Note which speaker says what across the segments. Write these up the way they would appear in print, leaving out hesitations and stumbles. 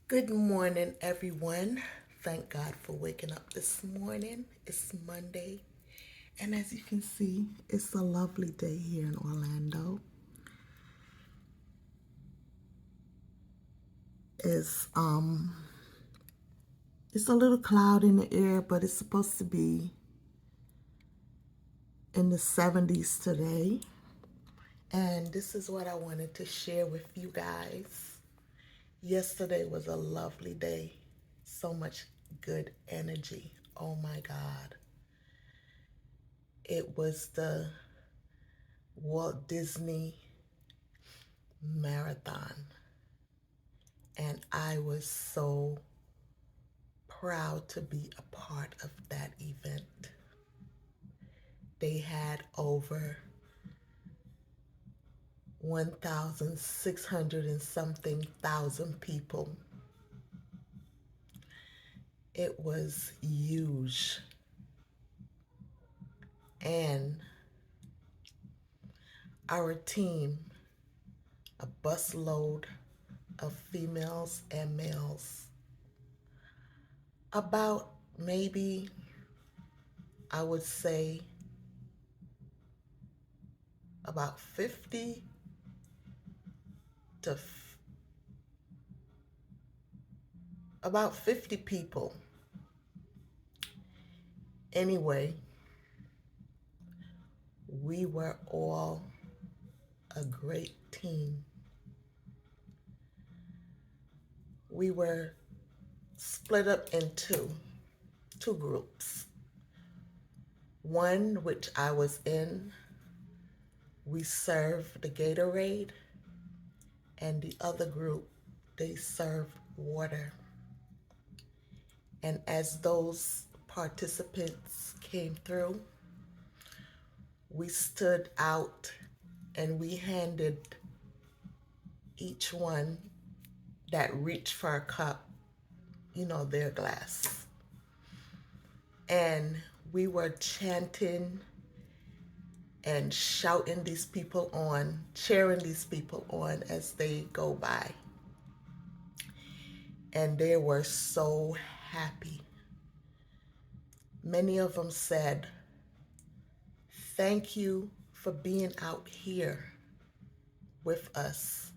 Speaker 1: Good morning, everyone. Thank God for waking up this morning. It's Monday, and as you can see, it's a lovely day here in Orlando. It's um it's a little cloud in the air, but it's supposed to be in the 70s today. And this is what I wanted to share with you guys. Yesterday was a lovely day. So much good energy. Oh my God. It was the Walt Disney Marathon, and I was so proud to be a part of that event. They had over 1,600 and something thousand people. It was huge. And our team, a busload of females and males, about maybe, I would say, about 50 to about 50 people. Anyway, we were all a great team. We were split up into two groups. One, which I was in, we served the Gatorade, and the other group, they served water. And as those participants came through, we stood out and we handed each one that reached for a cup, their glass. And we were chanting and shouting these people on, cheering these people on as they go by. And they were so happy. Many of them said, "Thank you for being out here with us."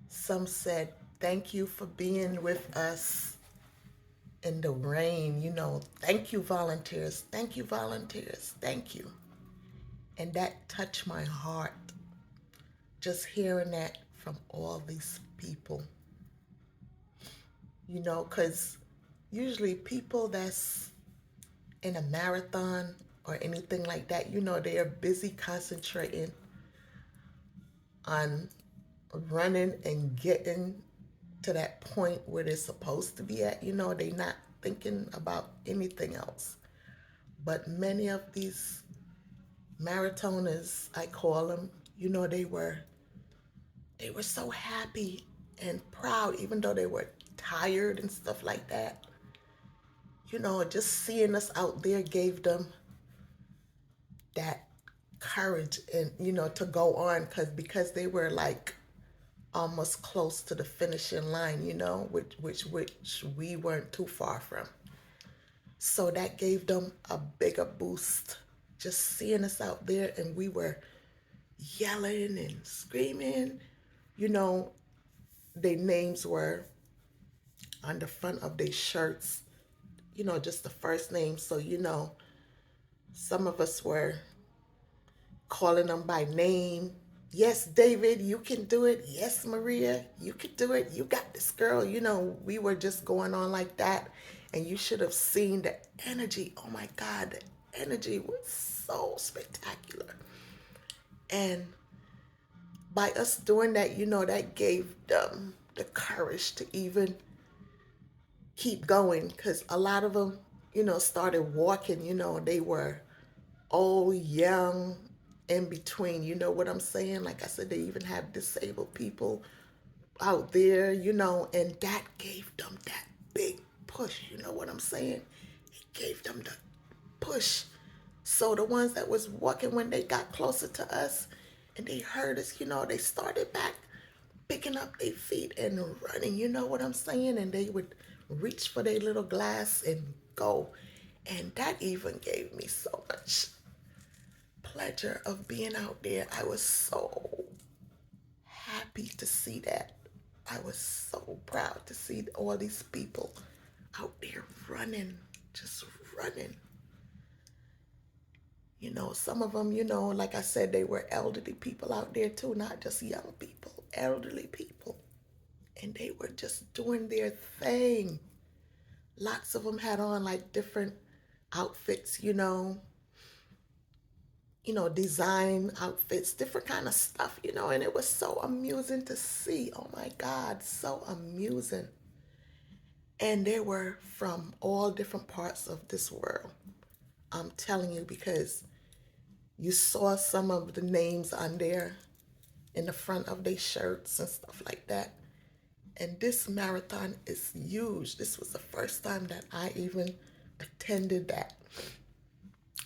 Speaker 1: Some said, "Thank you for being with us in the rain. Thank you, volunteers. Thank you, volunteers. Thank you." And that touched my heart, just hearing that from all these people. Because usually people that's in a marathon or anything like that, they are busy concentrating on running and getting to that point where they're supposed to be at. They're not thinking about anything else. But many of these marathoners, I call them, they were so happy and proud, even though they were tired and stuff like that. Just seeing us out there gave them that courage and to go on because they were like almost close to the finishing line, which we weren't too far from. So that gave them a bigger boost, just seeing us out there, and we were yelling and screaming. You know, their names were on the front of their shirts, just the first name. So, some of us were calling them by name. "Yes, David, you can do it. Yes, Maria, you can do it. You got this, girl." We were just going on like that. And you should have seen the energy. Oh my God, the energy was so spectacular. And by us doing that, that gave them the courage to even keep going, because a lot of them, started walking. They were old, young, in between. You know what I'm saying? Like I said, they even have disabled people out there, and that gave them that big push. You know what I'm saying? It gave them the push. So the ones that was walking, when they got closer to us and they heard us, they started back picking up their feet and running, you know what I'm saying? And they would reach for their little glass and go. And that even gave me so much pleasure of being out there. I was so happy to see that. I was so proud to see all these people out there running, just running. You know, some of them, you know, like I said, they were elderly people out there too, not just young people, elderly people. And they were just doing their thing. Lots of them had on like different outfits, design outfits, different kind of stuff, and it was so amusing to see. Oh my God, so amusing. And they were from all different parts of this world. I'm telling you, because you saw some of the names on there in the front of their shirts and stuff like that. And this marathon is huge. This was the first time that I even attended that.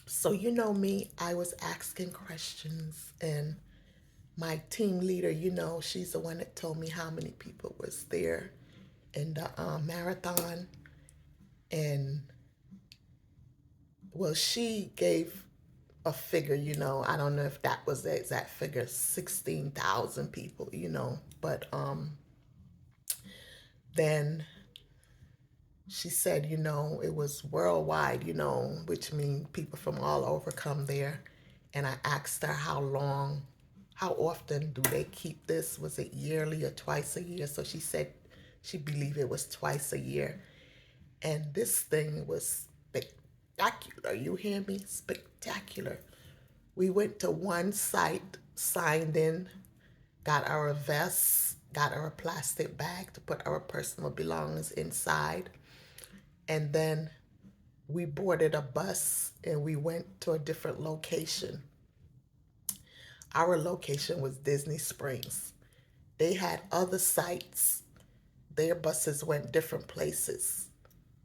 Speaker 1: So you know me, I was asking questions, and my team leader, she's the one that told me how many people was there in the marathon. And well, she gave a figure, I don't know if that was the exact figure, 16,000 people, but then she said, it was worldwide, which means people from all over come there. And I asked her how often do they keep this? Was it yearly or twice a year? So she said she believed it was twice a year. And this thing was spectacular. You hear me? Spectacular. We went to one site, signed in, got our vests, got our plastic bag to put our personal belongings inside. And then we boarded a bus and we went to a different location. Our location was Disney Springs. They had other sites. Their buses went different places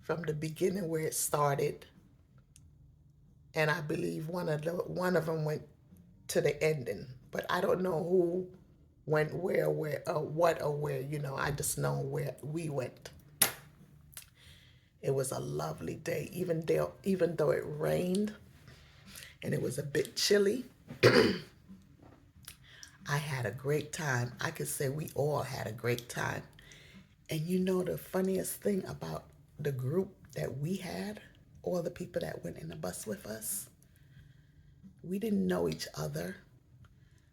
Speaker 1: from the beginning where it started. And I believe one of them went to the ending. But I don't know who went where, what or where, I just know where we went. It was a lovely day, even though it rained and it was a bit chilly. I had a great time. I could say we all had a great time. And the funniest thing about the group that we had, all the people that went in the bus with us, we didn't know each other.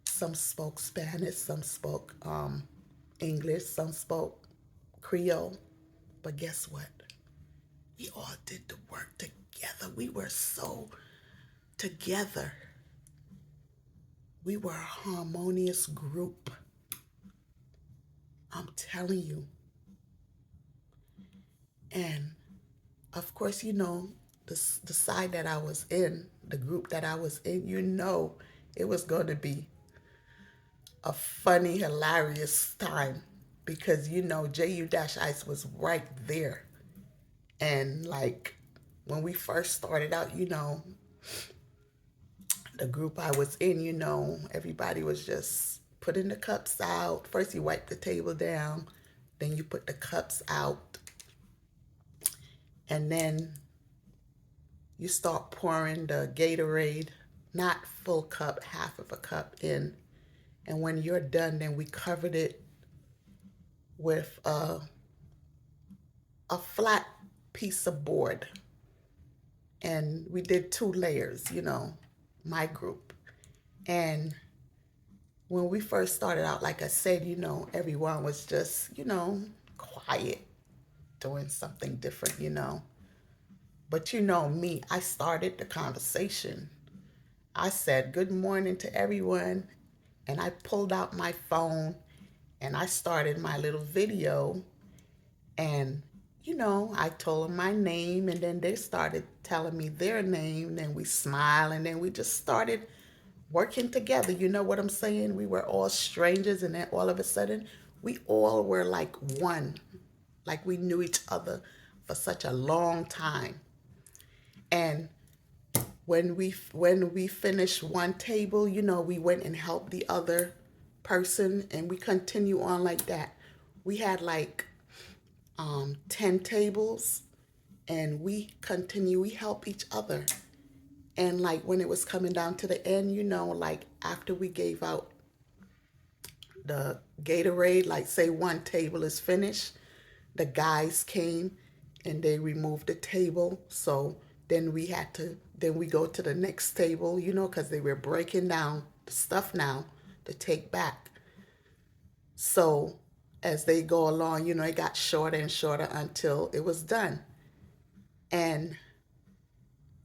Speaker 1: Some spoke Spanish, some spoke English, some spoke Creole. But guess what? We all did the work together. We were so together. We were a harmonious group. I'm telling you. And of course, the side that I was in, the group that I was in, it was going to be a funny, hilarious time because, JU-Ice was right there. And like when we first started out, the group I was in, everybody was just putting the cups out. First you wipe the table down, then you put the cups out, and then you start pouring the Gatorade, not full cup, half of a cup in. And when you're done, then we covered it with a flat piece of board. And we did 2 layers, my group. And when we first started out, like I said, everyone was just, quiet, doing something different. But me, I started the conversation. I said, good morning to everyone. And I pulled out my phone and I started my little video. And, I told them my name, and then they started telling me their name. Then we smiled, and then we just started working together. You know what I'm saying? We were all strangers, and then all of a sudden, we all were like one. Like we knew each other for such a long time. And when we finished one table, we went and helped the other person, and we continue on like that. We had like 10 tables, and we help each other. And like when it was coming down to the end, like after we gave out the Gatorade, like say one table is finished, the guys came and they removed the table. So then we go to the next table, because they were breaking down the stuff now to take back. So as they go along, it got shorter and shorter until it was done. And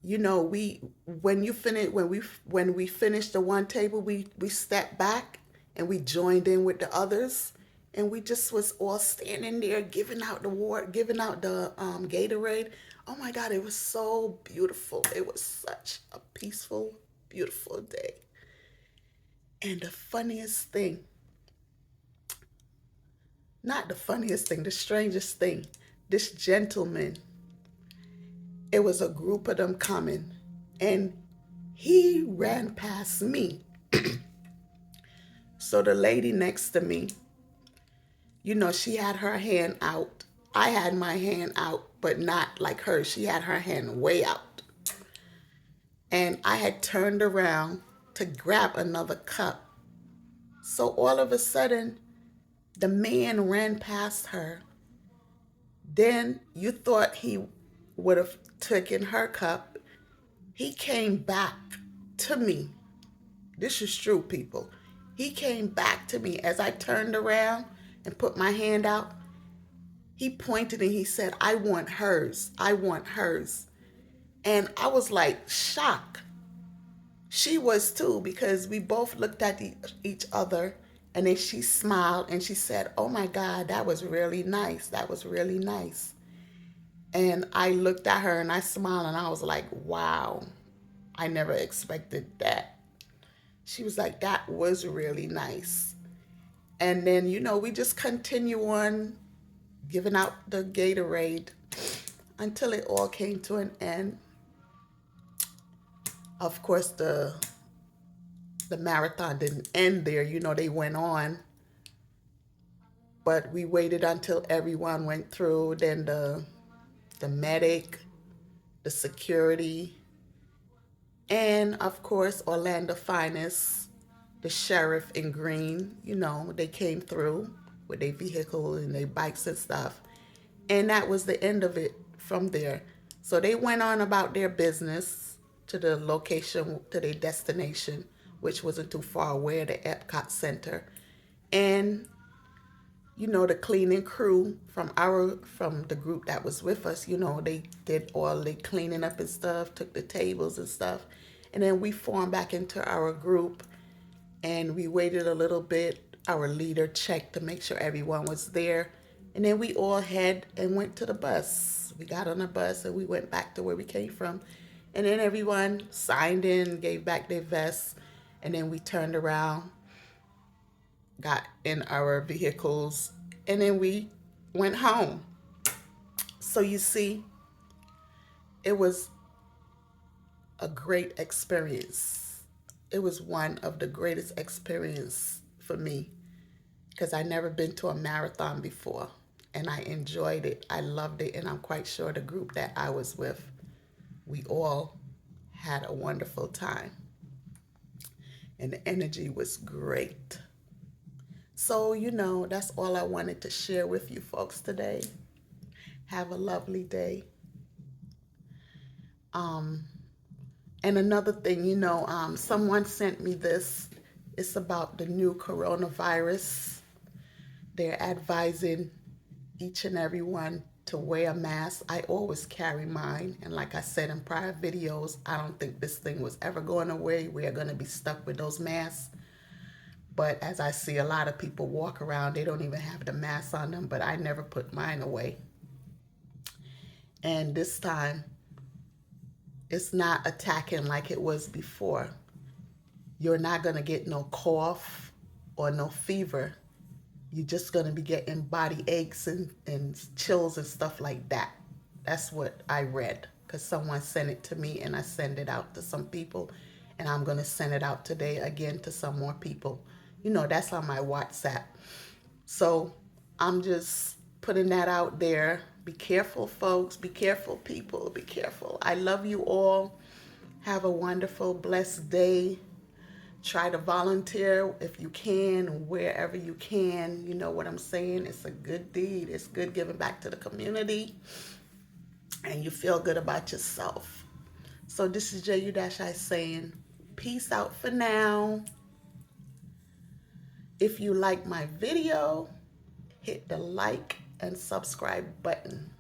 Speaker 1: we when you finish when we finished the one table, we stepped back and we joined in with the others, and we just was all standing there giving out the water, giving out the Gatorade. Oh my God, it was so beautiful. It was such a peaceful, beautiful day. And the funniest thing, not the funniest thing, the strangest thing, this gentleman, it was a group of them coming, and he ran past me. So the lady next to me, she had her hand out. I had my hand out, but not like her. She had her hand way out. And I had turned around to grab another cup. So all of a sudden, the man ran past her. Then you thought he would have taken her cup. He came back to me. This is true, people. He came back to me as I turned around and put my hand out. He pointed and he said, "I want hers. I want hers." And I was like shocked. She was too, because we both looked at each other, and then she smiled and she said, "Oh my God, that was really nice. That was really nice." And I looked at her and I smiled and I was like, wow, I never expected that. She was like, "That was really nice." And then, we just continue on giving out the Gatorade until it all came to an end. Of course, the marathon didn't end there. They went on. But we waited until everyone went through. Then the medic, the security, and of course, Orlando Finest, the sheriff in green, they came through with their vehicle and their bikes and stuff. And that was the end of it from there. So they went on about their business to the location, to their destination, which wasn't too far away, the Epcot Center. And the cleaning crew from the group that was with us, they did all the cleaning up and stuff, took the tables and stuff. And then we formed back into our group, and we waited a little bit. Our leader checked to make sure everyone was there. And then we all had and went to the bus. We got on the bus and we went back to where we came from. And then everyone signed in, gave back their vests. And then we turned around, got in our vehicles, and then we went home. So you see, it was a great experience. It was one of the greatest experience for me, because I never been to a marathon before, and I enjoyed it. I loved it, and I'm quite sure the group that I was with, we all had a wonderful time, and the energy was great. So, that's all I wanted to share with you folks today. Have a lovely day. And another thing, someone sent me this. It's about the new coronavirus. They're advising each and every one to wear a mask. I always carry mine. And like I said in prior videos, I don't think this thing was ever going away. We are going to be stuck with those masks. But as I see a lot of people walk around, they don't even have the mask on them, but I never put mine away. And this time, it's not attacking like it was before. You're not going to get no cough or no fever. You're just going to be getting body aches and chills and stuff like that. That's what I read, because someone sent it to me and I send it out to some people. And I'm going to send it out today again to some more people, You know, that's on my WhatsApp. So I'm just putting that out there. Be careful, folks. Be careful, people. Be careful. I love you all. Have a wonderful, blessed day. Try to volunteer if you can, wherever you can. You know what I'm saying? It's a good deed. It's good giving back to the community, and you feel good about yourself. So this is JU-I saying, peace out for now. If you like my video, hit the like and subscribe button.